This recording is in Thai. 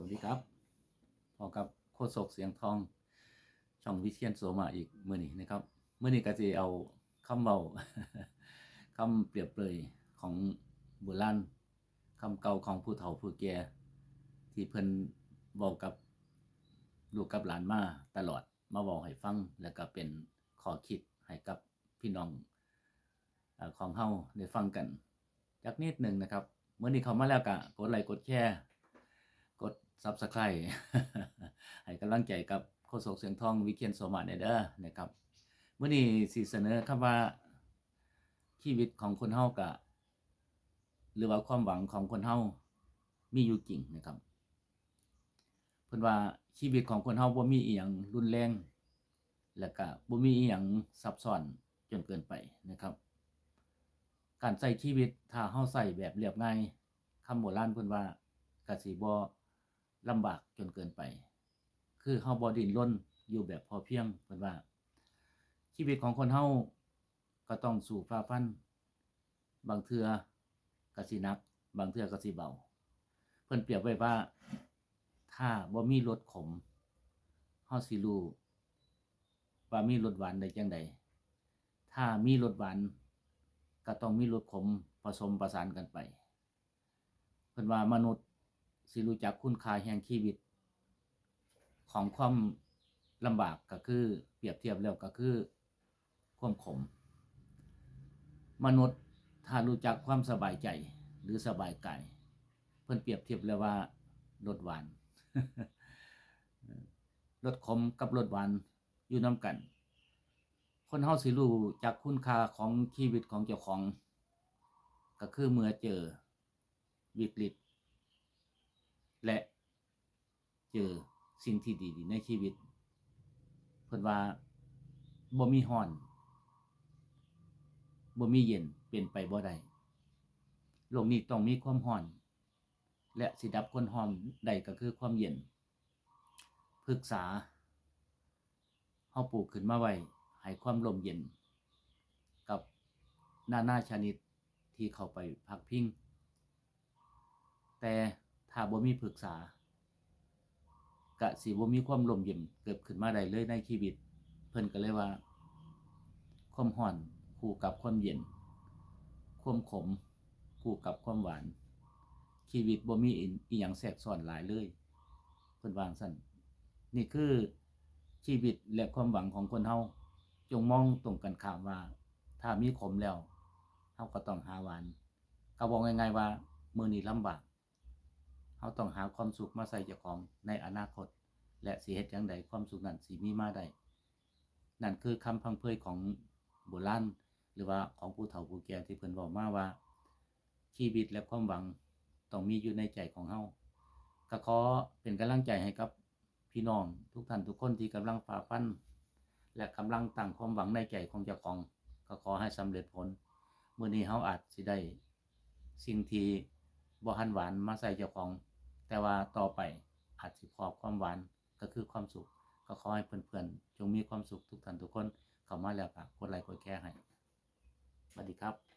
สวัสดีครับพอกับโคศกเสียงทองช่องวิเชียรโสมาอีกมื้อนี้นะครับมื้อนี้ก็สิเอาคำเว้า คำเปรียบเปรยของโบราณคำเก่าของผู้เฒ่าผู้แก่ที่เพิ่นเว้ากับลูกกับหลานมาตลอดมาเว้าให้ฟังแล้วก็เป็นข้อคิดให้กับพี่น้องของเฮาได้ฟังกันจักนิดหนึ่งนะครับมื้อนี้เข้ามาแล้วก็กดไลค์กดแชร์กด Subscribe ให้กำลังใจกับโฆษกเสียงทองวิเชียรโสมาเด้อนะครับมื้อนี้สิเสนอคำว่าชีวิตของคนเฮาก็หรือว่าความหวังของคนเฮามีอยู่จริงนะครับเพิ่นว่าชีวิตของคนเฮาบ่มีอิหยังรุนแรงแล้วก็บ่มีอิหยังซับซ้อนจนเกินไปนะครับการใช้ชีวิตถ้าเฮาใช้แบบเรียบง่ายคำโบราณเพิ่นว่าก็สิบ่ลำบากจนเกินไปคือเฮาบ่ดิ้นรนอยู่แบบพอเพียงเพิ่นว่าชีวิตของคนเฮาก็ต้องสู้ฝ่าฟันบางเทื่อก็สิหนักบางเทื่อก็สิเบาเพิ่นเปรียบไว้ว่าถ้าบ่มีรสขมเฮาสิรู้ว่ามีรสหวานได้จั่งใดถ้ามีรสหวานก็ต้องมีรสขมผสมประสานกันไปเพิ่นว่ามนุษย์สิรู้จักคุณค่าแห่งชีวิตของความลำบากก็คือเปรียบเทียบแล้วก็คือความขมมนุษย์ถ้ารู้จักความสบายใจหรือสบายกายเพิ่นเปรียบเทียบแล้วว่ารสหวาน รสขมกับรสหวานอยู่นำกันคนเฮาสิรู้จักคุณค่าของชีวิตของเจ้าของก็คือเมื่อเจอวิกฤตและเจอสิ่งที่ดีๆในชีวิตเพิ่นว่าบ่มีร้อนบ่มีเย็นเป็นไปบ่ได้โลกนี้ต้องมีความร้อนและสิดับความร้อนได้ก็คือความเย็นพฤกษาเฮาปลูกขึ้นมาไว้ให้ความร่มเย็นกับนานาชนิดที่เข้าไปพักพิงแต่ถ้าบ่มีพฤกษาก็สิบ่มีความร่มเย็นเกิดขึ้นมาได้เลยในชีวิตเพิ่นก็เลยว่าความร้อนคู่กับความเย็นความขมคู่กับความหวานชีวิตบ่มีอิหยังแทรกซ้อนหลายเลยเพิ่นว่าจั่งซั้นนี่คือชีวิตและความหวังของคนเฮาจงมองตรงกันข้ามว่าถ้ามีขมแล้วเฮาก็ต้องหาหวานก็บอกง่ายๆว่ามื้อนี้ลำบากเฮาต้องหาความสุขมาใส่เจ้าของในอนาคตและสิเฮ็ดจั่งใดความสุขนั้นสิมีมาได้นั่นคือคำพังเพยของโบราณหรือว่าของผู้เฒ่าผู้แก่ที่เพิ่นเว้ามาว่าชีวิตและความหวังต้องมีอยู่ในใจของเฮาก็ขอเป็นกำลังใจให้กับพี่น้องทุกท่านทุกคนที่กำลังฝ่าฟันและกำลังตั้งความหวังในใจของเจ้าของก็ขอให้สำเร็จผลมื้อนี้เฮาอาจสิได้สิ่งที่บ่ทันหวานมาใส่เจ้าของแต่ว่าต่อไปอาจสิพบความหวานก็คือความสุขก็ขอให้เพื่อนๆจงมีความสุขทุกท่านทุกคนเข้ามาแล้วก็กดไลค์กดแชร์ให้สวัสดีครับ